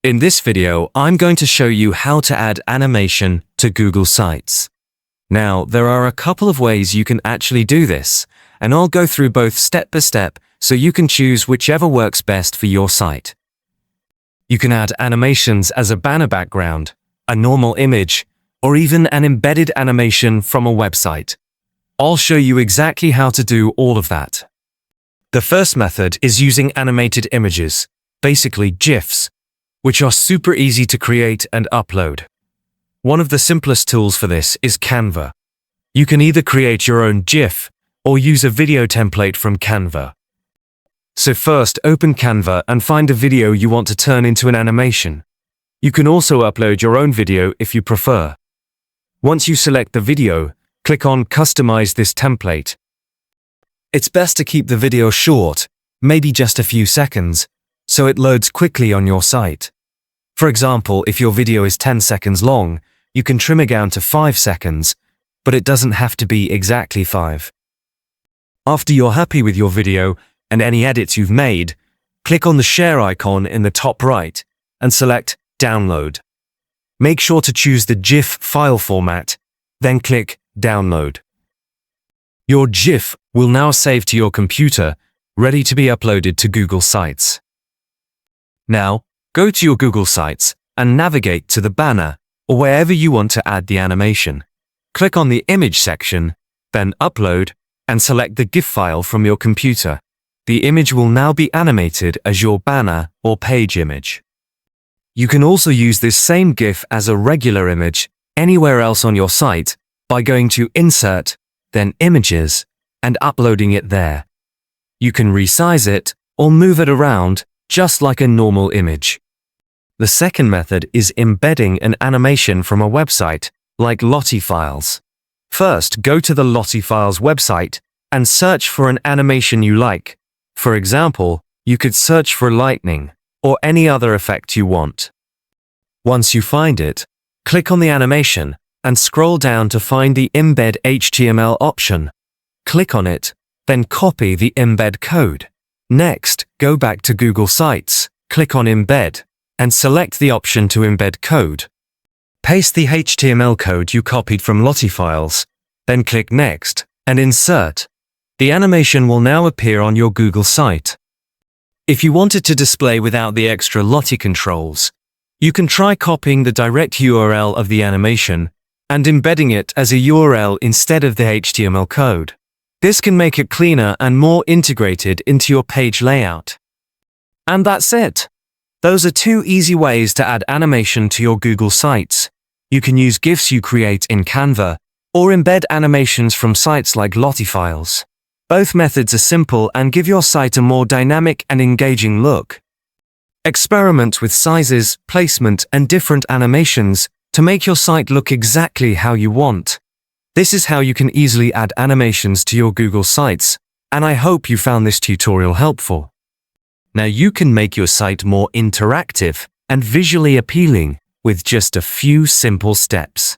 In this video, I'm going to show you how to add animation to Google Sites. Now, there are a couple of ways you can actually do this, and I'll go through both step by step so you can choose whichever works best for your site. You can add animations as a banner background, a normal image, or even an embedded animation from a website. I'll show you exactly how to do all of that. The first method is using animated images, basically GIFs, which are super easy to create and upload. One of the simplest tools for this is Canva. You can either create your own GIF or use a video template from Canva. So first, open Canva and find a video you want to turn into an animation. You can also upload your own video if you prefer. Once you select the video, click on Customize this template. It's best to keep the video short, maybe just a few seconds, so it loads quickly on your site. For example, if your video is 10 seconds long, you can trim it down to 5 seconds, but it doesn't have to be exactly 5. After you're happy with your video and any edits you've made, click on the share icon in the top right and select Download. Make sure to choose the GIF file format, then click Download. Your GIF will now save to your computer, ready to be uploaded to Google Sites. Now, go to your Google Sites and navigate to the banner or wherever you want to add the animation. Click on the Image section, then Upload, and select the GIF file from your computer. The image will now be animated as your banner or page image. You can also use this same GIF as a regular image anywhere else on your site by going to Insert, then Images, and uploading it there. You can resize it or move it around just like a normal image. The second method is embedding an animation from a website, like Lottie Files. First, go to the Lottie Files website and search for an animation you like. For example, you could search for lightning or any other effect you want. Once you find it, click on the animation and scroll down to find the Embed HTML option. Click on it, then copy the embed code. Next, go back to Google Sites, click on Embed, and select the option to embed code. Paste the HTML code you copied from Lottie Files, then click Next, and Insert. The animation will now appear on your Google site. If you want it to display without the extra Lottie controls, you can try copying the direct URL of the animation and embedding it as a URL instead of the HTML code. This can make it cleaner and more integrated into your page layout. And that's it. Those are 2 easy ways to add animation to your Google Sites. You can use GIFs you create in Canva or embed animations from sites like Lottie Files. Both methods are simple and give your site a more dynamic and engaging look. Experiment with sizes, placement, and different animations to make your site look exactly how you want. This is how you can easily add animations to your Google Sites, and I hope you found this tutorial helpful. Now you can make your site more interactive and visually appealing with just a few simple steps.